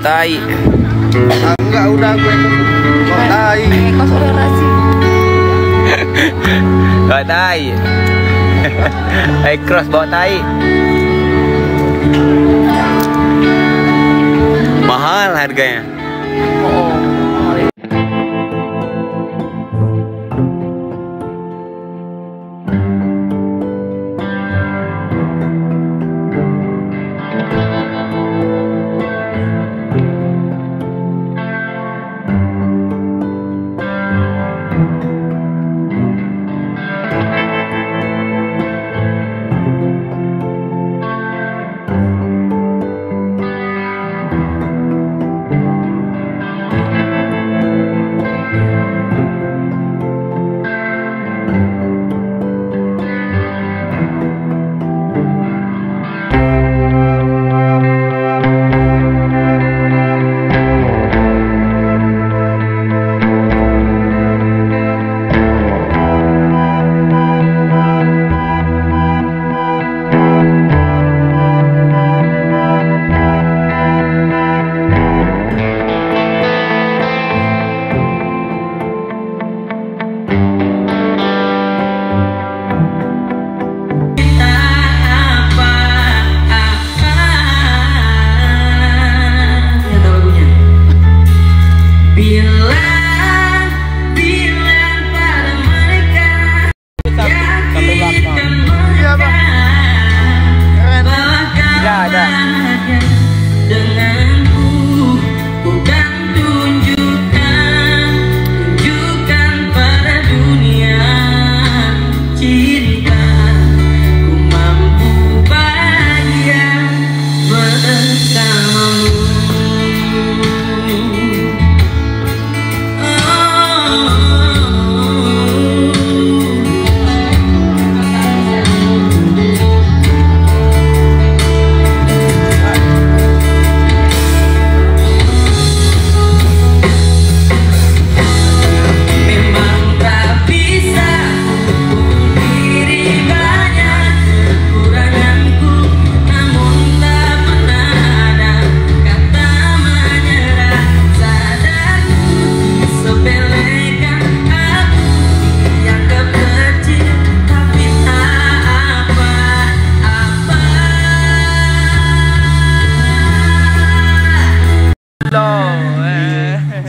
tai. Enggak, udah gue bawa tai. Kos orasi. Bawa tai. Cross bawa tai. Mahal harganya.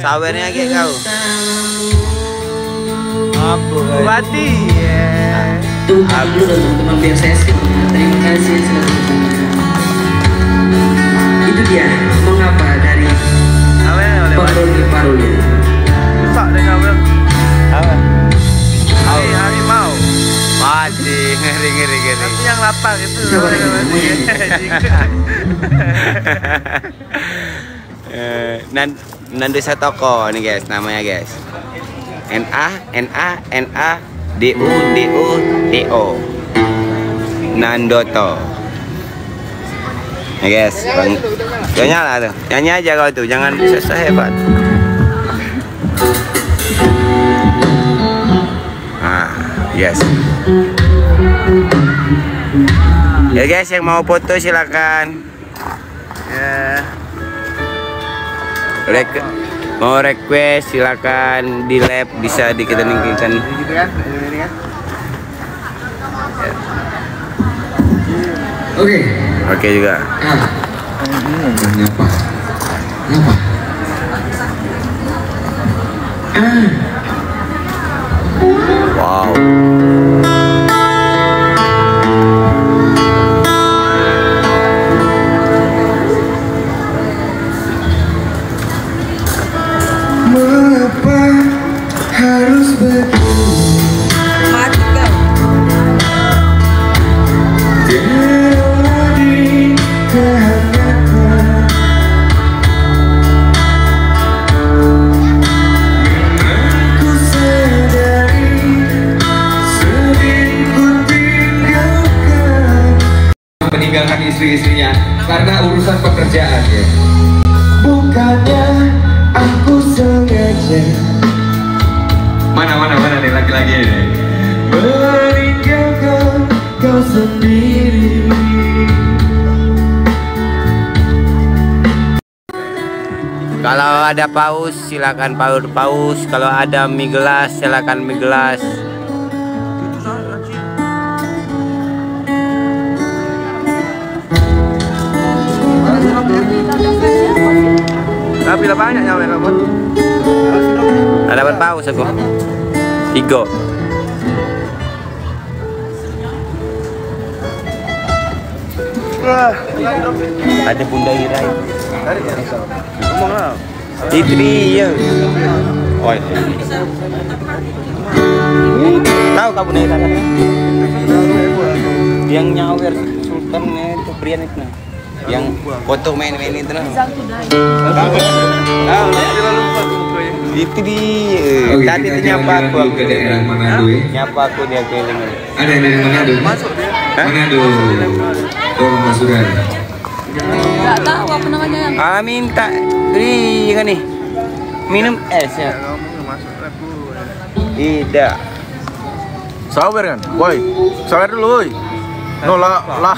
Sawernya kayak kau. Apa? Mati. Aku udah teman biar sesi. Terima kasih itu dia mengapa dari paroli. Rusak deh kau. Apa? Harimau. Mati, ngeri. Tapi yang lapar itu. Nanti saya toko nih guys, namanya guys. NANDUDO Nandoto. Ya guys, bang, nyala tuh, nyanyi aja kau tuh, jangan susah hebat. Yes. Ya guys, yang mau foto silakan. Ya. Mau request silakan di lab, bisa diketeningkan. Gitu kan? Ini kan. Oke juga. Ngapa? Wow. Mengapa harus begini? Mati kau. Jadi kehangatan. Aku sadari sedih ku meninggalkan istri-istrinya karena urusan pekerjaan ya. Bukannya aku sengaja Mana nih laki-laki ini. meninggalkan kau sendiri. Kalau ada paus silakan paus. Kalau ada mie gelas silakan mie gelas. Tapi lah banyak nyawa kamu. Ada dapat paus aku. 3. Ada Bunda Ira. Ngomong lah. Itu dia. Oh. Tahu kamu Bunda Ira kan? Yang nyawer Sultan itu Brian itu. Yang foto main-main itu nah. Itu dia. Tadi itu nyapa aku. Ke daerah Manado ya. Nyapa aku dia keliling. Ada yang dari Manado. Masuk dia. Manado. Oh, Masuran. Nggak tahu apa namanya yang Minta beri kan nih. Minum es ya. Kamu masuk aku. Tidak. Sawer kan? Woi, sawer dulu woi. No lah.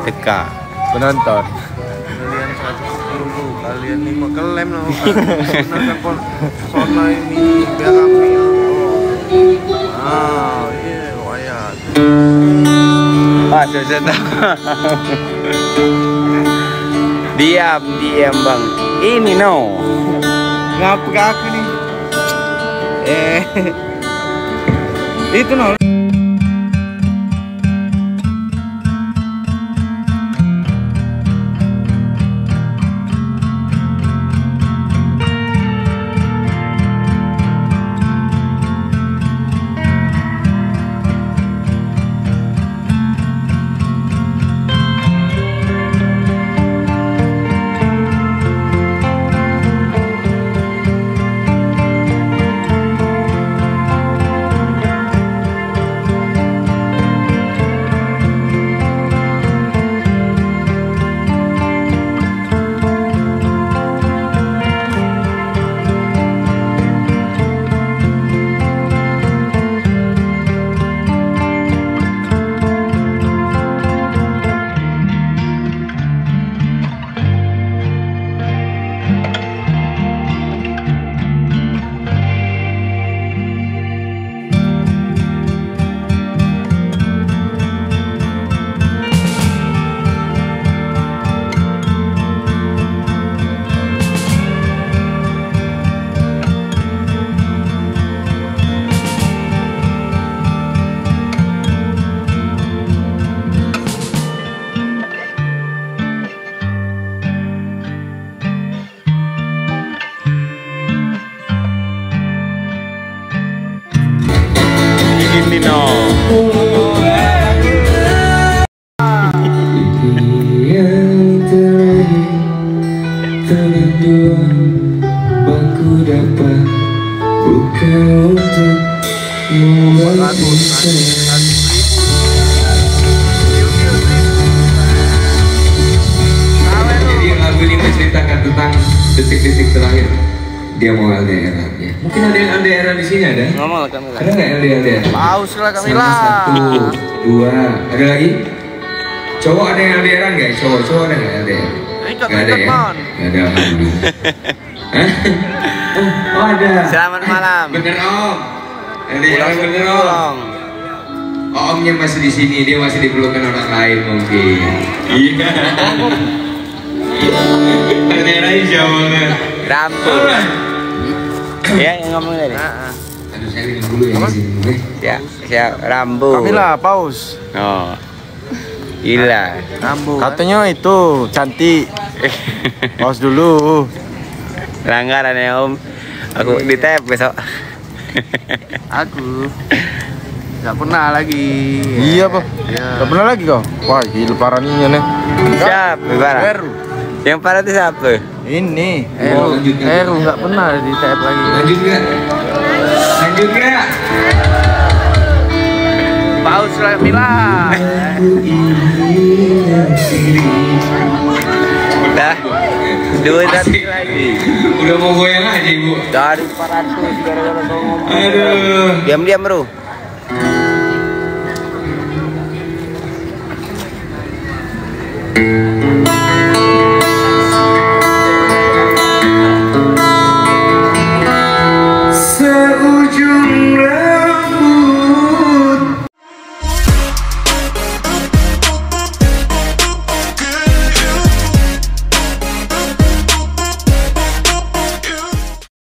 Teka. Penonton. Kalian 110, kalian 5 kelem loh. Gunakan sona ini biar kami. Iya, wayat. Sudah. Diam bang. Ini no. Ngapa ke aku nih? Itu no. Ini no. Yang terakhir berdua bangku dapat bukan untuk membuat Jadi lagu ini menceritakan tentang detik-detik terakhir dia mau LDR ya. Mungkin ada yang LDR di sini ada? Ngomong lah kami lah. Ada nggak LDR? Paus lah kami Salah lah. 1, 2, ada lagi? Cowok ada yang LDR nggak? Cowok ada nggak LDR? Ikat, Nggak ada ya? man. Nggak ada alhamdulillah. Hah? Oh ada. Selamat malam. Bener om. LDR bener om. Omnya masih di sini, dia masih diperlukan orang lain mungkin. Iya. LDR aja jawabannya. Rambut. Ya yang ngomong tadi. Aduh saya minum dulu ya di sini. Siap rambut. Kami lah paus. Oh. Gila. Rambut. Katanya itu cantik. Paus dulu. Langgaran ya om. Aku di tap besok. Aku nggak pernah lagi. Iya pak. Ya. Gak pernah lagi kau. Wah gila parah nih nih. Siap, parah. Heru. Yang parah itu siapa? Ini. Heru nggak pernah di tap lagi. Lanjut nggak? Lanjut nggak? Paus lah Mila. Udah. 200 lagi. Udah mau goyang aja ibu. Dari 400 gara-gara kau ngomong. Aduh. Diam-diam bro.